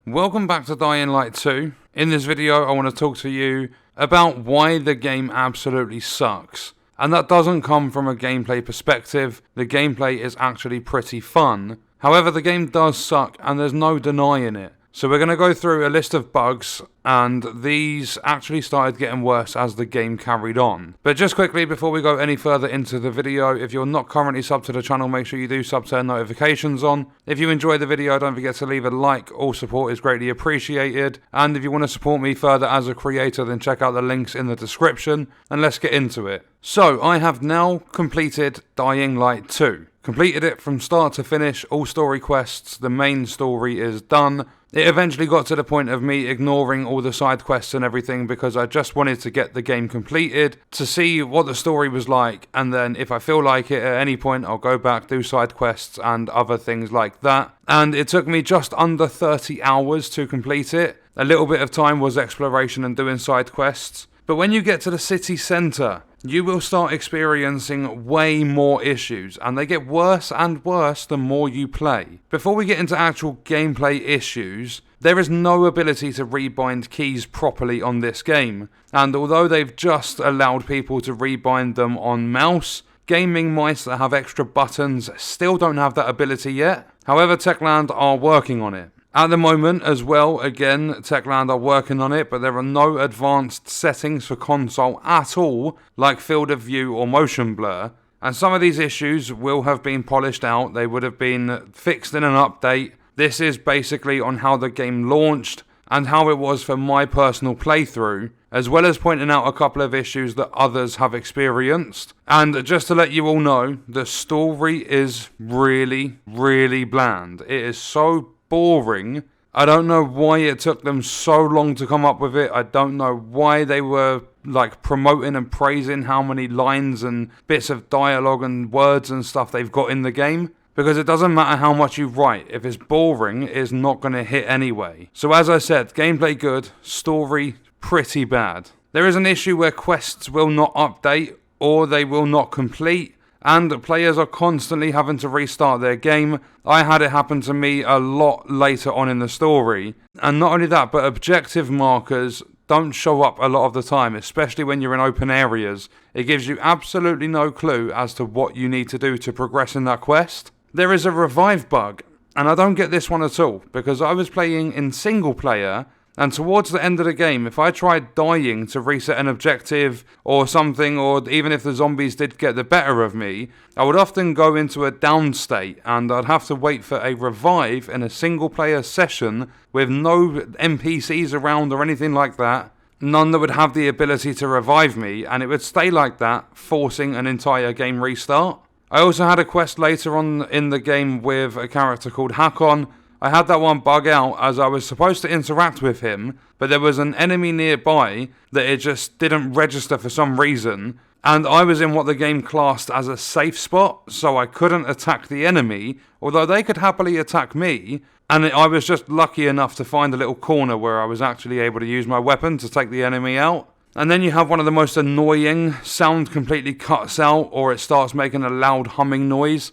Welcome back to Dying Light 2. In this video I want to talk to you about why the game absolutely sucks. And that doesn't come from a gameplay perspective. The gameplay is actually pretty fun. However, the game does suck and there's no denying it. So we're going to go through a list of bugs, and these actually started getting worse as the game carried on. But just quickly, before we go any further into the video, if you're not currently subbed to the channel, make sure you do sub, turn notifications on. If you enjoy the video, don't forget to leave a like. All support is greatly appreciated. And if you want to support me further as a creator, then check out the links in the description, and let's get into it. So, I have now completed Dying Light 2. Completed it from start to finish, all story quests, the main story is done. It eventually got to the point of me ignoring all the side quests and everything because I just wanted to get the game completed, to see what the story was like, and then if I feel like it at any point I'll go back, do side quests and other things like that. And it took me just under 30 hours to complete it. A little bit of time was exploration and doing side quests. But when you get to the city centre, you will start experiencing way more issues, and they get worse and worse the more you play. Before we get into actual gameplay issues, there is no ability to rebind keys properly on this game, and although they've just allowed people to rebind them on mouse, gaming mice that have extra buttons still don't have that ability yet. However, Techland are working on it. At the moment as well, again, Techland are working on it, but there are no advanced settings for console at all, like field of view or motion blur. And some of these issues will have been polished out, they would have been fixed in an update. This is basically on how the game launched and how it was for my personal playthrough, as well as pointing out a couple of issues that others have experienced. And just to let you all know, the story is really, really bland. It is so boring. I don't know why it took them so long to come up with it. I don't know why they were promoting and praising how many lines and bits of dialogue and words and stuff they've got in the game. Because it doesn't matter how much you write, if it's boring, it's not going to hit anyway. So as I said, gameplay good, story pretty bad. There is an issue where quests will not update or they will not complete, and players are constantly having to restart their game. I had it happen to me a lot later on in the story. And not only that, but objective markers don't show up a lot of the time, especially when you're in open areas. It gives you absolutely no clue as to what you need to do to progress in that quest. There is a revive bug, and I don't get this one at all, because I was playing in single player, and towards the end of the game, if I tried dying to reset an objective or something, or even if the zombies did get the better of me, I would often go into a down state, and I'd have to wait for a revive in a single player session with no NPCs around or anything like that. None that would have the ability to revive me, and it would stay like that, forcing an entire game restart. I also had a quest later on in the game with a character called Hakon. I had that one bug out as I was supposed to interact with him, but there was an enemy nearby that it just didn't register for some reason, and I was in what the game classed as a safe spot, so I couldn't attack the enemy, although they could happily attack me, and I was just lucky enough to find a little corner where I was actually able to use my weapon to take the enemy out. And then you have one of the most annoying, sound completely cuts out, or it starts making a loud humming noise.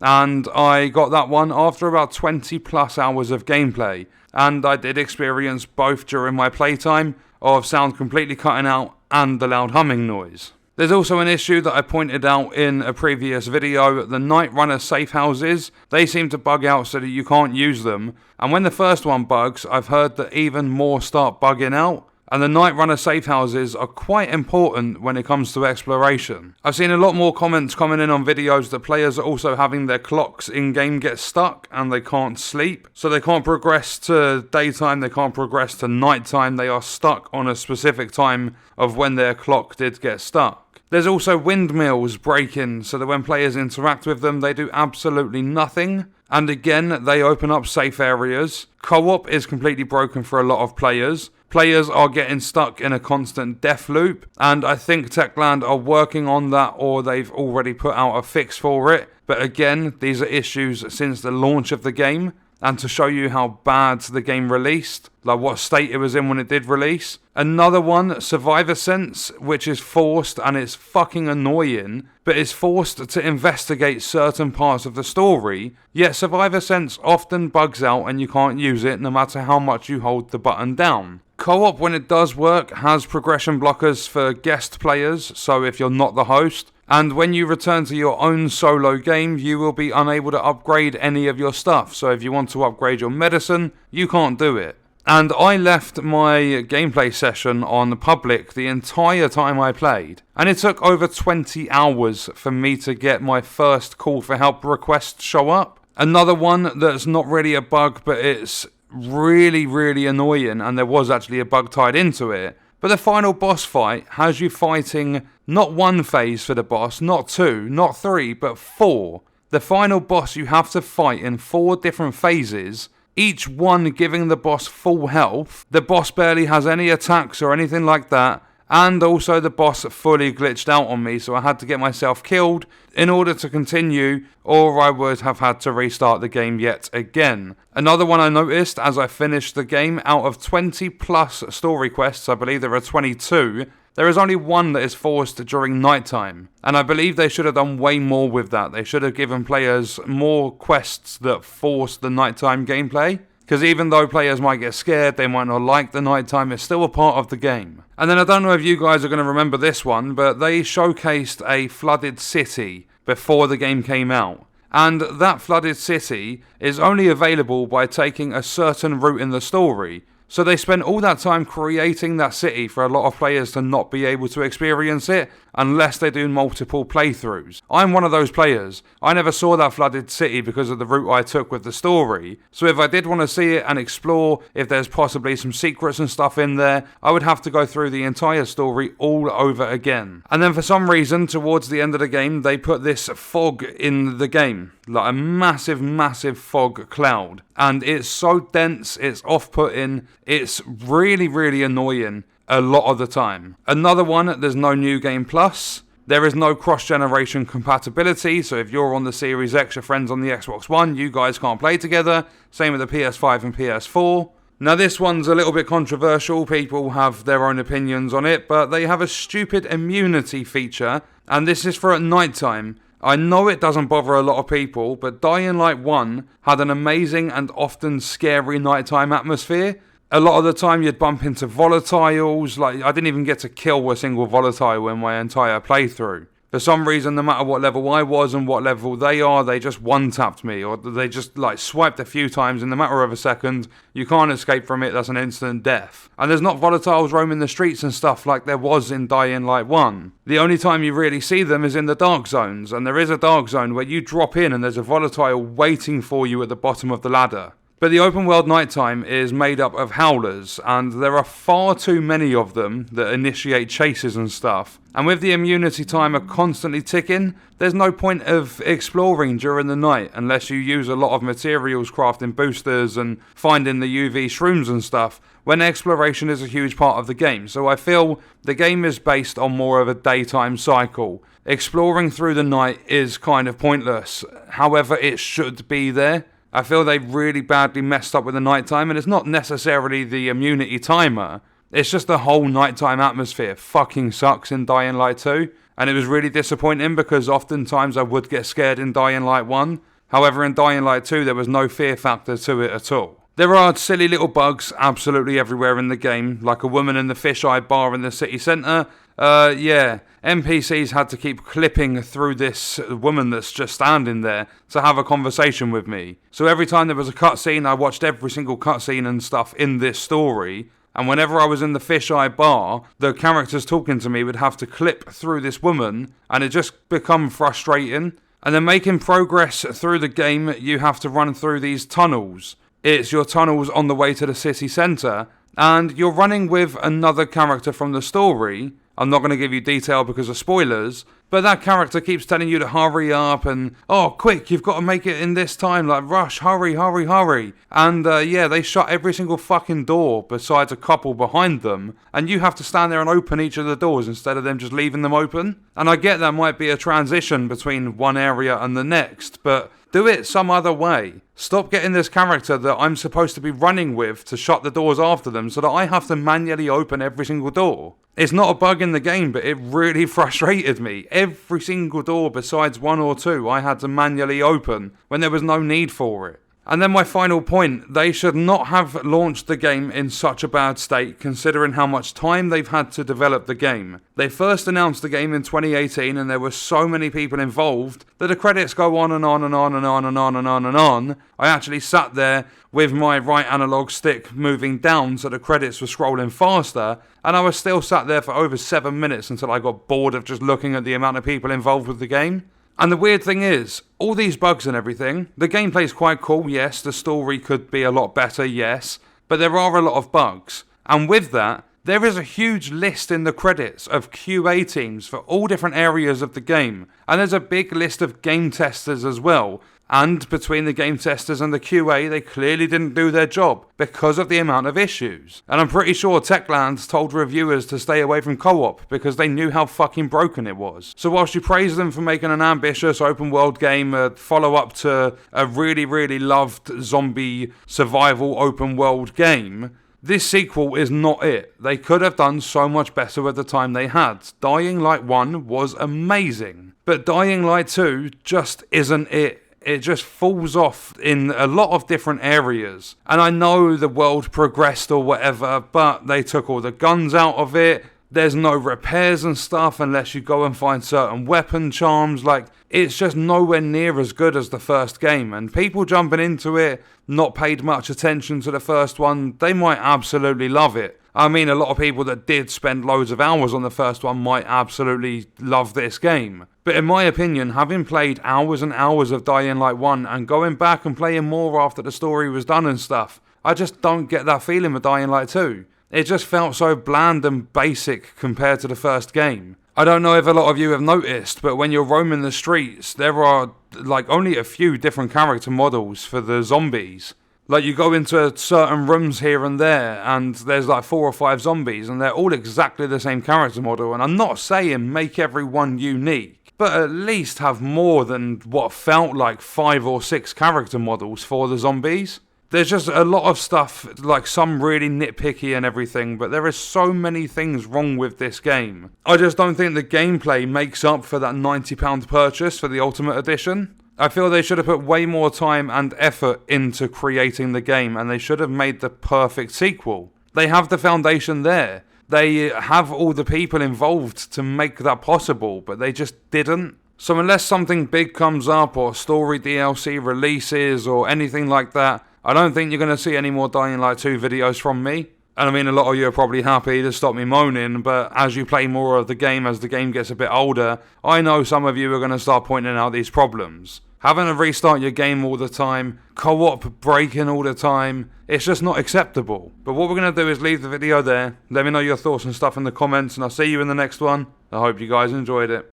And I got that one after about 20 plus hours of gameplay, and I did experience both during my playtime of sound completely cutting out and the loud humming noise. There's also an issue that I pointed out in a previous video. The Nightrunner safe houses, they seem to bug out so that you can't use them, and when the first one bugs, I've heard that even more start bugging out. And the Nightrunner safe houses are quite important when it comes to exploration. I've seen a lot more comments coming in on videos that players are also having their clocks in-game get stuck and they can't sleep. So they can't progress to daytime, they can't progress to nighttime, they are stuck on a specific time of when their clock did get stuck. There's also windmills breaking, so that when players interact with them, they do absolutely nothing. And again, they open up safe areas. Co-op is completely broken for a lot of players. Players are getting stuck in a constant death loop, and I think Techland are working on that, or they've already put out a fix for it. But again, these are issues since the launch of the game, and to show you how bad the game released, like what state it was in when it did release. Another one, Survivor Sense, which is forced, and it's fucking annoying, but it's forced to investigate certain parts of the story, yet Survivor Sense often bugs out and you can't use it no matter how much you hold the button down. Co-op, when it does work, has progression blockers for guest players, so if you're not the host, and when you return to your own solo game, you will be unable to upgrade any of your stuff, so if you want to upgrade your medicine, you can't do it. And I left my gameplay session on public the entire time I played, and it took over 20 hours for me to get my first call for help request show up. Another one that's not really a bug, but it's really annoying, and there was actually a bug tied into it. But the final boss fight has you fighting not one phase for the boss, not two, not three, but four. The final boss you have to fight in 4 different phases, each one giving the boss full health. The boss barely has any attacks or anything like that. And also the boss fully glitched out on me, so I had to get myself killed in order to continue, or I would have had to restart the game yet again. Another one I noticed as I finished the game, out of 20 plus story quests, I believe there are 22, there is only one that is forced during nighttime. And I believe they should have done way more with that. They should have given players more quests that force the nighttime gameplay. Because even though players might get scared, they might not like the nighttime, it's still a part of the game. And then I don't know if you guys are going to remember this one, but they showcased a flooded city before the game came out. And that flooded city is only available by taking a certain route in the story. So they spent all that time creating that city for a lot of players to not be able to experience it unless they do multiple playthroughs. I'm one of those players. I never saw that flooded city because of the route I took with the story. So if I did want to see it and explore if there's possibly some secrets and stuff in there, I would have to go through the entire story all over again. And then for some reason, towards the end of the game, they put this fog in the game. Like a massive fog cloud. And it's so dense, it's off-putting, it's really annoying a lot of the time. Another one, there's no New Game Plus. There is no cross-generation compatibility, so if you're on the Series X, your friends on the Xbox One, you guys can't play together. Same with the PS5 and PS4. Now this one's a little bit controversial, people have their own opinions on it, but they have a stupid immunity feature, and this is for at nighttime. I know it doesn't bother a lot of people, but Dying Light 1 had an amazing and often scary nighttime atmosphere. A lot of the time you'd bump into volatiles, like I didn't even get to kill a single volatile in my entire playthrough. For some reason, no matter what level I was and what level they are, they just one-tapped me, or they just like swiped a few times in the matter of a second. You can't escape from it, that's an instant death. And there's not volatiles roaming the streets and stuff like there was in Dying Light 1. The only time you really see them is in the dark zones, and there is a dark zone where you drop in and there's a volatile waiting for you at the bottom of the ladder. But the open world nighttime is made up of howlers, and there are far too many of them that initiate chases and stuff. And with the immunity timer constantly ticking, there's no point of exploring during the night unless you use a lot of materials crafting boosters and finding the UV shrooms and stuff, when exploration is a huge part of the game. So I feel the game is based on more of a daytime cycle. Exploring through the night is kind of pointless, however it should be there. I feel they really badly messed up with the nighttime, and it's not necessarily the immunity timer. It's just the whole nighttime atmosphere fucking sucks in Dying Light 2, and it was really disappointing because oftentimes I would get scared in Dying Light 1. However, in Dying Light 2 there was no fear factor to it at all. There are silly little bugs absolutely everywhere in the game, like a woman in the fisheye bar in the city centre. NPCs had to keep clipping through this woman that's just standing there to have a conversation with me. So every time there was a cutscene, I watched every single cutscene and stuff in this story. And whenever I was in the fisheye bar, the characters talking to me would have to clip through this woman, and it just become frustrating. And then making progress through the game, you have to run through these tunnels. It's your tunnels on the way to the city centre, and you're running with another character from the story, I'm not going to give you detail because of spoilers, but that character keeps telling you to hurry up and, oh, quick, you've got to make it in this time, like, rush, hurry, hurry, hurry. And, yeah, they shut every single fucking door besides a couple behind them, and you have to stand there and open each of the doors instead of them just leaving them open. And I get that might be a transition between one area and the next, but do it some other way. Stop getting this character that I'm supposed to be running with to shut the doors after them so that I have to manually open every single door. It's not a bug in the game, but it really frustrated me. Every single door besides one or two I had to manually open when there was no need for it. And then my final point, they should not have launched the game in such a bad state considering how much time they've had to develop the game. They first announced the game in 2018 and there were so many people involved that the credits go on and on and on and on and on and on and on. I actually sat there with my right analog stick moving down so the credits were scrolling faster, and I was still sat there for over 7 minutes until I got bored of just looking at the amount of people involved with the game. And the weird thing is, all these bugs and everything, the gameplay's quite cool, yes, the story could be a lot better, yes, but there are a lot of bugs. And with that, there is a huge list in the credits of QA teams for all different areas of the game, and there's a big list of game testers as well. And between the game testers and the QA, they clearly didn't do their job because of the amount of issues. And I'm pretty sure Techland told reviewers to stay away from co-op because they knew how fucking broken it was. So whilst you praise them for making an ambitious open world game, a follow-up to a really, really loved zombie survival open world game, this sequel is not it. They could have done so much better with the time they had. Dying Light 1 was amazing, but Dying Light 2 just isn't it. It just falls off in a lot of different areas. And I know the world progressed or whatever, but they took all the guns out of it. There's no repairs and stuff unless you go and find certain weapon charms. Like, it's just nowhere near as good as the first game. And people jumping into it, not paid much attention to the first one, they might absolutely love it. I mean, a lot of people that did spend loads of hours on the first one might absolutely love this game. But in my opinion, having played hours and hours of Dying Light 1 and going back and playing more after the story was done and stuff, I just don't get that feeling with Dying Light 2. It just felt so bland and basic compared to the first game. I don't know if a lot of you have noticed, but when you're roaming the streets, there are like only a few different character models for the zombies. Like, you go into certain rooms here and there, and there's like 4 or 5 zombies, and they're all exactly the same character model. And I'm not saying make everyone unique, but at least have more than what felt like 5 or 6 character models for the zombies. There's just a lot of stuff, like some really nitpicky and everything, but there is so many things wrong with this game. I just don't think the gameplay makes up for that £90 purchase for the Ultimate Edition. I feel they should have put way more time and effort into creating the game, and they should have made the perfect sequel. They have the foundation there. They have all the people involved to make that possible, but they just didn't. So unless something big comes up, or story DLC releases, or anything like that, I don't think you're going to see any more Dying Light 2 videos from me. And I mean, a lot of you are probably happy to stop me moaning, but as you play more of the game, as the game gets a bit older, I know some of you are going to start pointing out these problems. Having to restart your game all the time, co-op breaking all the time, it's just not acceptable. But what we're going to do is leave the video there. Let me know your thoughts and stuff in the comments, and I'll see you in the next one. I hope you guys enjoyed it.